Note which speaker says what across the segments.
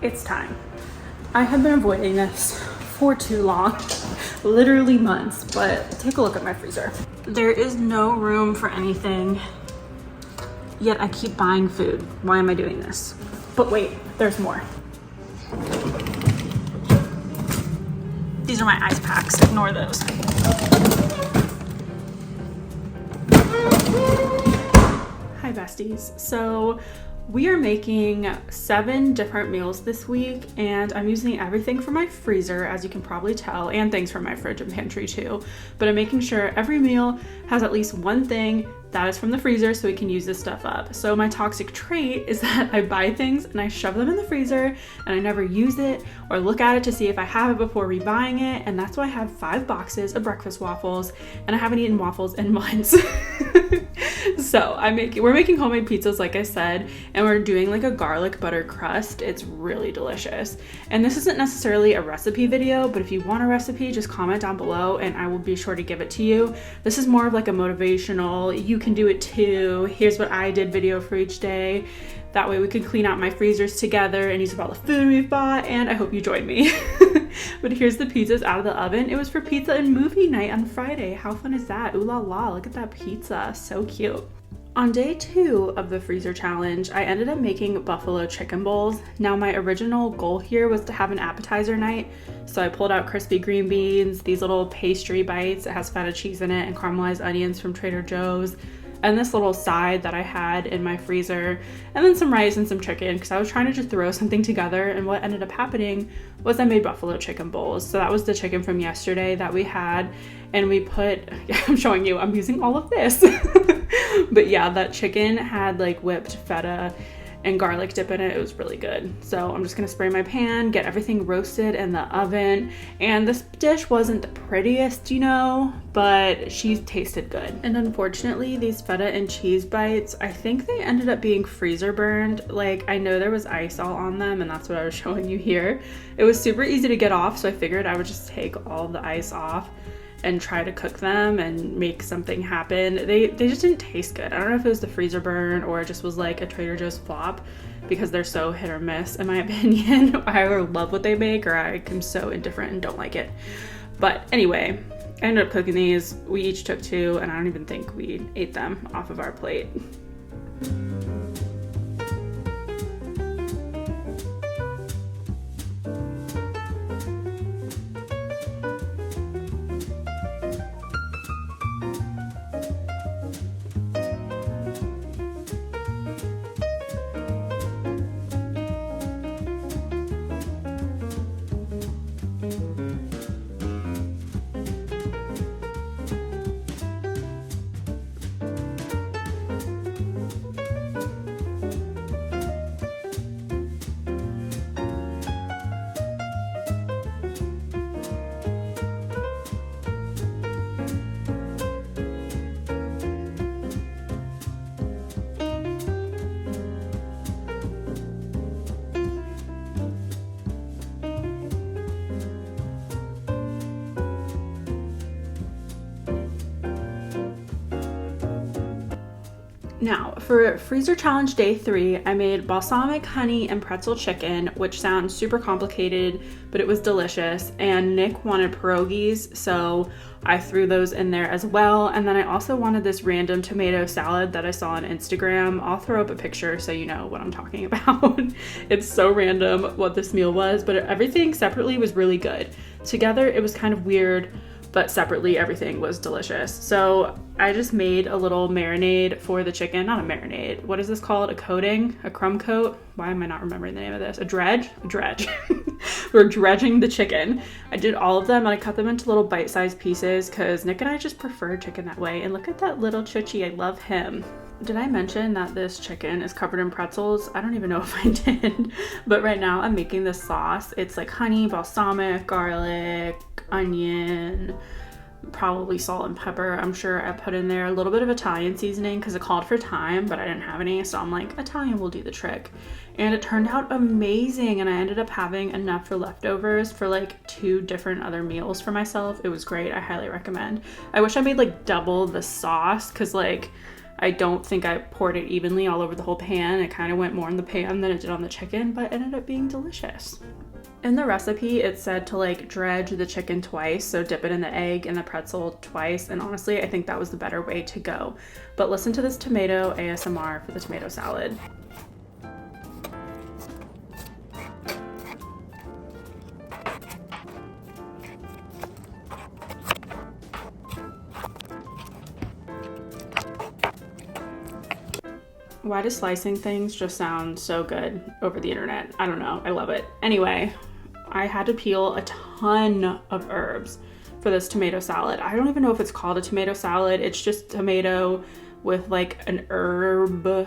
Speaker 1: It's time. I have been avoiding this for too long, literally months, but take a look at my freezer. There is no room for anything, yet I keep buying food. Why am I doing this? But wait, there's more. These are my ice packs, ignore those. Hi besties. So we are making 7 different meals this week, and I'm using everything from my freezer, as you can probably tell, and things from my fridge and pantry too. But I'm making sure every meal has at least one thing that is from the freezer so we can use this stuff up. So my toxic trait is that I buy things and I shove them in the freezer and I never use it or look at it to see if I have it before rebuying it. And that's why I have 5 boxes of breakfast waffles and I haven't eaten waffles in months. So we're making homemade pizzas, like I said, and we're doing like a garlic butter crust. It's really delicious. And this isn't necessarily a recipe video, but if you want a recipe, just comment down below and I will be sure to give it to you. This is more of like a motivational, you can do it too, here's what I did video for each day. That way we could clean out my freezers together and use up all the food we've bought, and I hope you join me. But here's the pizzas out of the oven. It was for pizza and movie night on Friday. How fun is that? Ooh la la, look at that pizza, so cute. On day 2 of the freezer challenge, I ended up making buffalo chicken bowls. Now my original goal here was to have an appetizer night, so I pulled out crispy green beans, these little pastry bites, it has feta cheese in it, and caramelized onions from Trader Joe's, and this little side that I had in my freezer, and then some rice and some chicken, because I was trying to just throw something together, and what ended up happening was I made buffalo chicken bowls. So that was the chicken from yesterday that we had, and we put, I'm showing you, I'm using all of this. But yeah, that chicken had like whipped feta and garlic dip in it. It was really good. So I'm just gonna spray my pan, get everything roasted in the oven. And this dish wasn't the prettiest, you know, but she tasted good. And unfortunately, these feta and cheese bites, I think they ended up being freezer burned. Like, I know there was ice all on them, and that's what I was showing you here. It was super easy to get off, so I figured I would just take all the ice off and try to cook them and make something happen. They just didn't taste good. I don't know if it was the freezer burn or it just was like a Trader Joe's flop, because they're so hit or miss in my opinion. I either love what they make or I am so indifferent and don't like it. But anyway, I ended up cooking these. We each took 2 and I don't even think we ate them off of our plate. Now, for freezer challenge day 3, I made balsamic honey and pretzel chicken, which sounds super complicated, but it was delicious. And Nick wanted pierogies, so I threw those in there as well. And then I also wanted this random tomato salad that I saw on Instagram. I'll throw up a picture so you know what I'm talking about. It's so random what this meal was, but everything separately was really good. Together, it was kind of weird, but separately everything was delicious. So I just made a little marinade for the chicken. Not a marinade, what is this called? A coating? A crumb coat? Why am I not remembering the name of this? A dredge? A dredge. We're dredging the chicken. I did all of them and I cut them into little bite-sized pieces because Nick and I just prefer chicken that way. And look at that little Chuchi, I love him. Did I mention that this chicken is covered in pretzels? I don't even know if I did, but right now I'm making this sauce. It's like honey, balsamic, garlic, onion, probably salt and pepper. I'm sure I put in there a little bit of Italian seasoning because it called for thyme, but I didn't have any, so I'm like, Italian will do the trick. And it turned out amazing, and I ended up having enough for leftovers for like 2 different other meals for myself. It was great. I highly recommend. I wish I made like double the sauce because like I don't think I poured it evenly all over the whole pan. It kind of went more in the pan than it did on the chicken, but it ended up being delicious. In the recipe, it said to like dredge the chicken twice, so dip it in the egg and the pretzel twice, and honestly, I think that was the better way to go. But listen to this tomato ASMR for the tomato salad. Why does slicing things just sound so good over the internet? I don't know. I love it. Anyway, I had to peel a ton of herbs for this tomato salad. I don't even know if it's called a tomato salad. It's just tomato with like an herb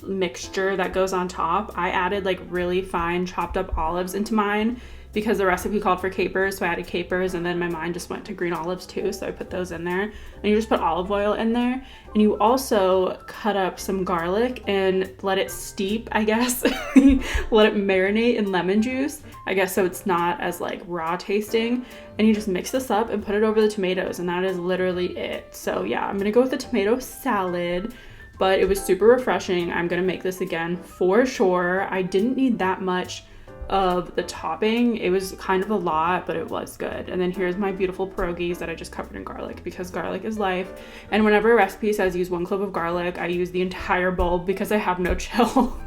Speaker 1: mixture that goes on top. I added like really fine chopped up olives into mine because the recipe called for capers, so I added capers, and then my mind just went to green olives too, so I put those in there. And you just put olive oil in there, and you also cut up some garlic and let it steep, I guess. Let it marinate in lemon juice, I guess, so it's not as like raw tasting. And you just mix this up and put it over the tomatoes, and that is literally it. So yeah, I'm gonna go with the tomato salad, but it was super refreshing. I'm gonna make this again for sure. I didn't need that much of the topping. It was kind of a lot, but it was good. And then here's my beautiful pierogies that I just covered in garlic because garlic is life. And whenever a recipe says use 1 clove of garlic, I use the entire bulb because I have no chill.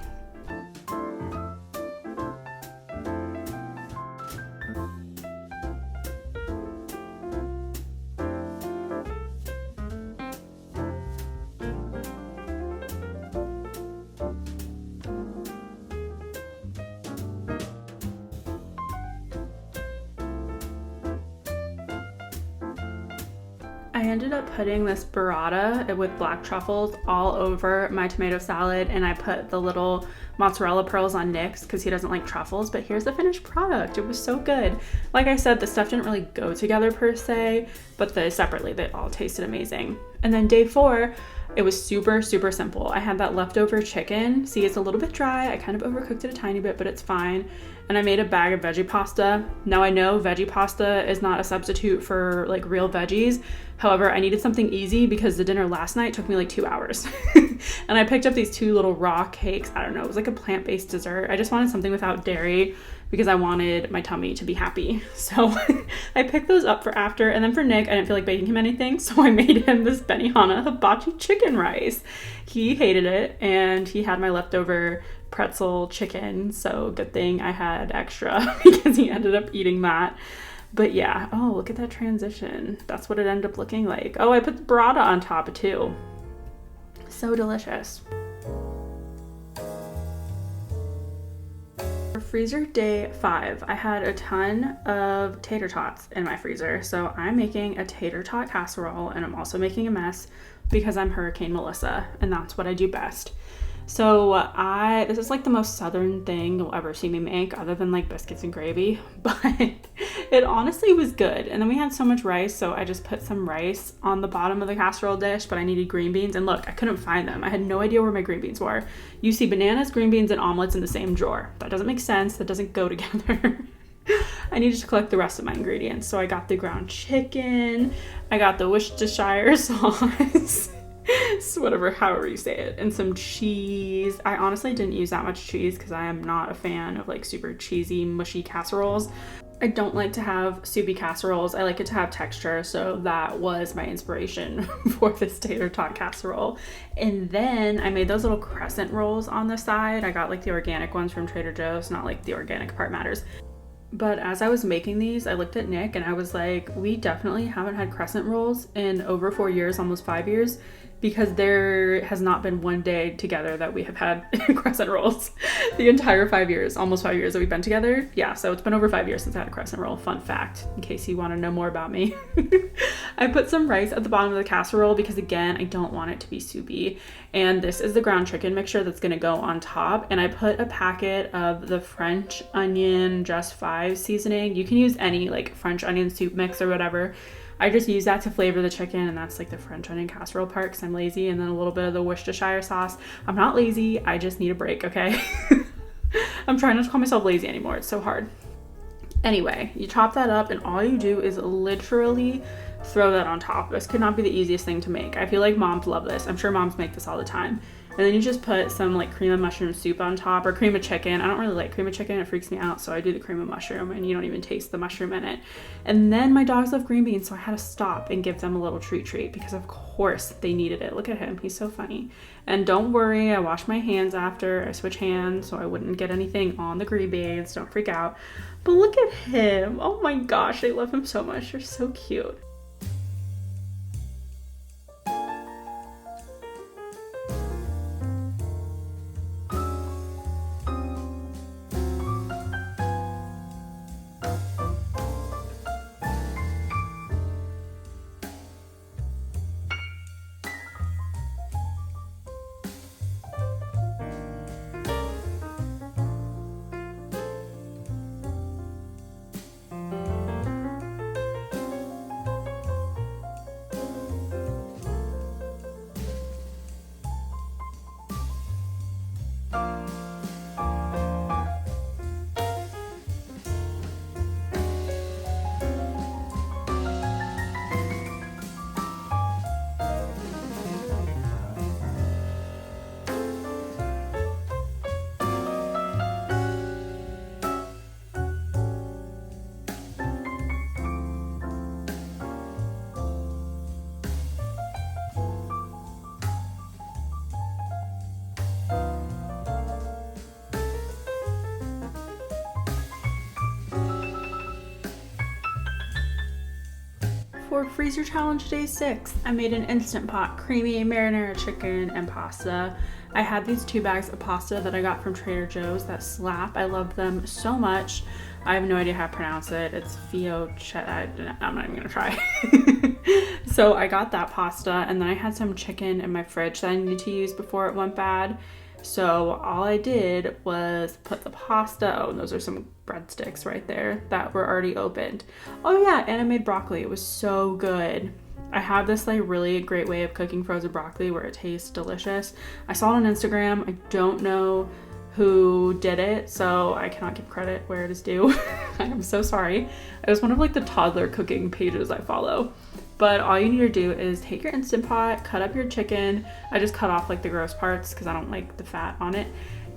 Speaker 1: I ended up putting this burrata with black truffles all over my tomato salad, and I put the little mozzarella pearls on Nick's because he doesn't like truffles, but here's the finished product. It was so good. Like I said, the stuff didn't really go together per se, but separately they all tasted amazing. And then day 4, it was super, super simple. I had that leftover chicken. See, it's a little bit dry. I kind of overcooked it a tiny bit, but it's fine. And I made a bag of veggie pasta. Now I know veggie pasta is not a substitute for like real veggies. However, I needed something easy because the dinner last night took me like 2 hours. And I picked up these 2 little raw cakes. I don't know, it was like a plant-based dessert. I just wanted something without dairy because I wanted my tummy to be happy. So I picked those up for after. And then for Nick, I didn't feel like baking him anything, so I made him this Benihana hibachi chicken rice. He hated it, and he had my leftover pretzel chicken, so good thing I had extra because he ended up eating that. But yeah, oh, look at that transition. That's what it ended up looking like. Oh, I put the burrata on top too. So delicious. For freezer day 5, I had a ton of tater tots in my freezer. So I'm making a tater tot casserole, and I'm also making a mess because I'm Hurricane Melissa, and that's what I do best. So this is like the most southern thing you'll ever see me make, other than like biscuits and gravy, but it honestly was good. And then we had so much rice, so I just put some rice on the bottom of the casserole dish, but I needed green beans, and look, I couldn't find them. I had no idea where my green beans were. You see bananas, green beans, and omelets in the same drawer. That doesn't make sense. That doesn't go together. I needed to collect the rest of my ingredients. So I got the ground chicken, I got the Worcestershire sauce, however you say it, and some cheese. I honestly didn't use that much cheese because I am not a fan of like super cheesy, mushy casseroles. I don't like to have soupy casseroles. I like it to have texture, so that was my inspiration for this tater tot casserole. And then I made those little crescent rolls on the side. I got like the organic ones from Trader Joe's, not like the organic part matters. But as I was making these, I looked at Nick and I was like, we definitely haven't had crescent rolls in over 4 years, almost 5 years, because there has not been one day together that we have had crescent rolls the entire 5 years, almost 5 years that we've been together. Yeah, so it's been over 5 years since I had a crescent roll. Fun fact, in case you want to know more about me. I put some rice at the bottom of the casserole because again, I don't want it to be soupy. And this is the ground chicken mixture that's gonna go on top. And I put a packet of the French onion just 5 seasoning. You can use any like French onion soup mix or whatever. I just use that to flavor the chicken, and that's like the French onion casserole part because I'm lazy, and then a little bit of the Worcestershire sauce. I'm not lazy, I just need a break, okay? I'm trying not to call myself lazy anymore, it's so hard. Anyway, you chop that up and all you do is literally throw that on top. This could not be the easiest thing to make. I feel like moms love this. I'm sure moms make this all the time. And then you just put some like cream of mushroom soup on top, or cream of chicken. I don't really like cream of chicken, it freaks me out, so I do the cream of mushroom and you don't even taste the mushroom in it. And then my dogs love green beans, so I had to stop and give them a little treat because of course they needed it. Look at him, he's so funny. And don't worry, I washed my hands after, I switched hands so I wouldn't get anything on the green beans, don't freak out. But look at him, oh my gosh, I love him so much, they're so cute. For freezer challenge day 6, I made an Instant Pot creamy marinara chicken and pasta. I had these 2 bags of pasta that I got from Trader Joe's that slap. I love them so much. I have no idea how to pronounce it. It's I'm not even gonna try. So I got that pasta, and then I had some chicken in my fridge that I needed to use before it went bad. So all I did was put the pasta, oh, those are some breadsticks right there that were already opened. Oh yeah, and I made broccoli. It was so good. I have this like really great way of cooking frozen broccoli where it tastes delicious. I saw it on Instagram. I don't know who did it, so I cannot give credit where it is due. I'm so sorry. It was one of like the toddler cooking pages I follow. But all you need to do is take your Instant Pot, cut up your chicken. I just cut off like the gross parts because I don't like the fat on it.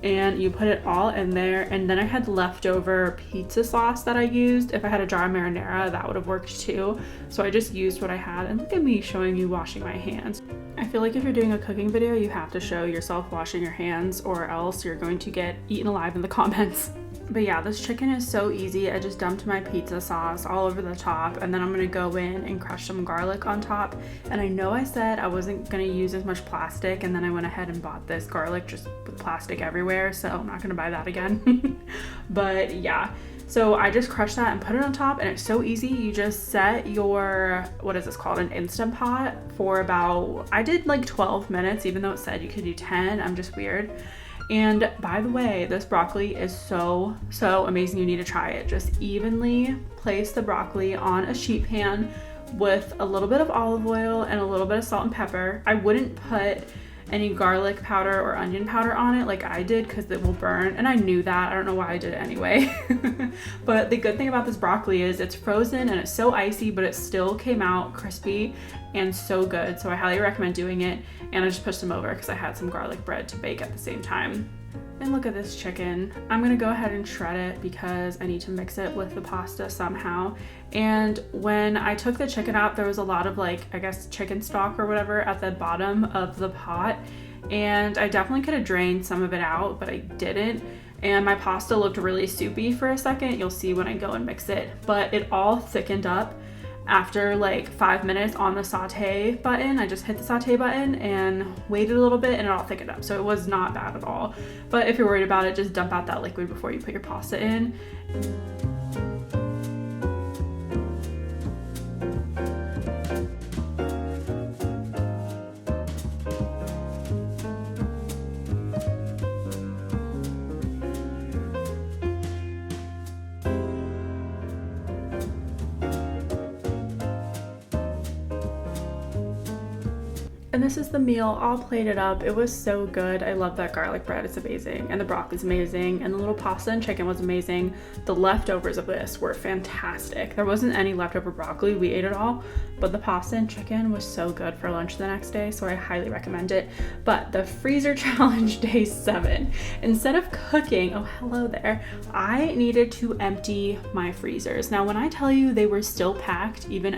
Speaker 1: And you put it all in there. And then I had leftover pizza sauce that I used. If I had a jar of marinara, that would have worked too. So I just used what I had. And look at me showing you washing my hands. I feel like if you're doing a cooking video, you have to show yourself washing your hands or else you're going to get eaten alive in the comments. But yeah, this chicken is so easy. I just dumped my pizza sauce all over the top, and then I'm gonna go in and crush some garlic on top. And I know I said I wasn't gonna use as much plastic, and then I went ahead and bought this garlic just with plastic everywhere, so I'm not gonna buy that again. But yeah, so I just crushed that and put it on top, and it's so easy. You just set your, what is this called, an Instant Pot for about, I did like 12 minutes, even though it said you could do 10, I'm just weird. And by the way, this broccoli is so amazing. You need to try it. Just evenly place the broccoli on a sheet pan with a little bit of olive oil and a little bit of salt and pepper. I wouldn't put any garlic powder or onion powder on it like I did because it will burn, and I knew that. I don't know why I did it anyway. But the good thing about this broccoli is it's frozen and it's so icy, but it still came out crispy and so good. So I highly recommend doing it. And I just pushed them over because I had some garlic bread to bake at the same time. And look at this chicken. I'm gonna go ahead and shred it because I need to mix it with the pasta somehow. And when I took the chicken out, there was a lot of like, I guess chicken stock or whatever at the bottom of the pot. And I definitely could have drained some of it out, but I didn't. And my pasta looked really soupy for a second. You'll see when I go and mix it, but it all thickened up after like 5 minutes on the saute button. I just hit the saute button and waited a little bit and it all thickened up. So it was not bad at all. But if you're worried about it, just dump out that liquid before you put your pasta in. And this is the meal all plated up. It was so good. I love that garlic bread. It's amazing. And the broccoli's amazing. And the little pasta and chicken was amazing. The leftovers of this were fantastic. There wasn't any leftover broccoli. We ate it all. But the pasta and chicken was so good for lunch the next day. So I highly recommend it. But the freezer challenge day 7. Instead of cooking, oh, hello there, I needed to empty my freezers. Now, when I tell you they were still packed, even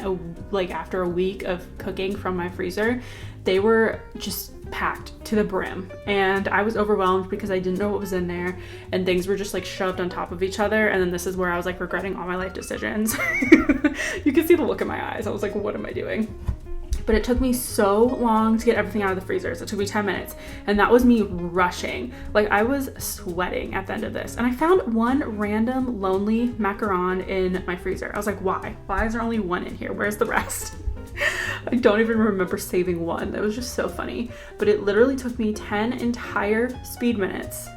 Speaker 1: after a week of cooking from my freezer, they were just packed to the brim, and I was overwhelmed because I didn't know what was in there, and things were just like shoved on top of each other. And then this is where I was like regretting all my life decisions. You can see the look in my eyes. I was like, what am I doing? But it took me so long to get everything out of the freezers. It took me 10 minutes, and that was me rushing. Like, I was sweating at the end of this. And I found one random lonely macaron in my freezer. I was like, why? Why is there only one in here? Where's the rest? I don't even remember saving one. That was just so funny. But it literally took me 10 entire speed minutes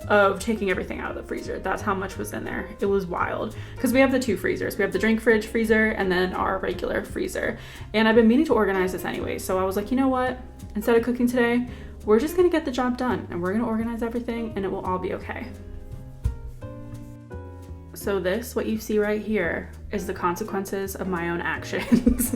Speaker 1: of taking everything out of the freezer. That's how much was in there. It was wild. Because we have the 2 freezers. We have the drink fridge freezer and then our regular freezer. And I've been meaning to organize this anyway. So I was like, you know what? Instead of cooking today, we're just gonna get the job done, and we're gonna organize everything, and it will all be okay. So this, what you see right here, is the consequences of my own actions.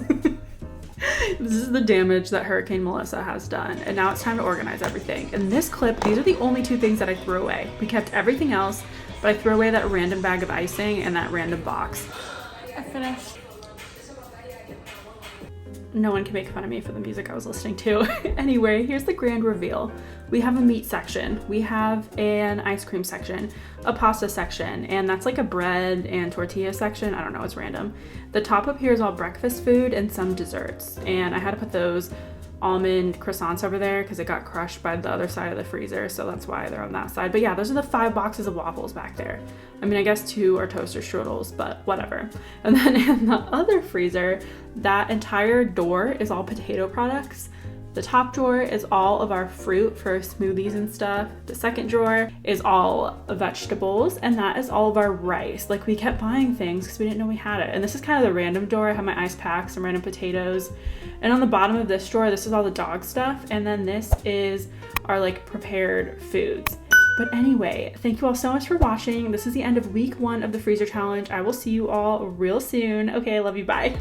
Speaker 1: This is the damage that Hurricane Melissa has done, and now it's time to organize everything. In this clip, these are the only 2 things that I threw away. We kept everything else, but I threw away that random bag of icing and that random box. I finished. No one can make fun of me for the music I was listening to. Anyway, here's the grand reveal. We have a meat section, we have an ice cream section, a pasta section, and that's like a bread and tortilla section. I don't know, it's random. The top up here is all breakfast food and some desserts, and I had to put those almond croissants over there because it got crushed by the other side of the freezer, so that's why they're on that side. But yeah, those are the 5 boxes of waffles back there. I mean, I guess 2 are toaster strudels, but whatever. And then in the other freezer, that entire door is all potato products. The top drawer is all of our fruit for smoothies and stuff. The second drawer is all vegetables, and that is all of our rice. Like, we kept buying things because we didn't know we had it. And this is kind of the random drawer. I have my ice packs, some random potatoes. And on the bottom of this drawer, this is all the dog stuff. And then this is our like prepared foods. But anyway, thank you all so much for watching. This is the end of week 1 of the freezer challenge. I will see you all real soon. Okay, I love you. Bye.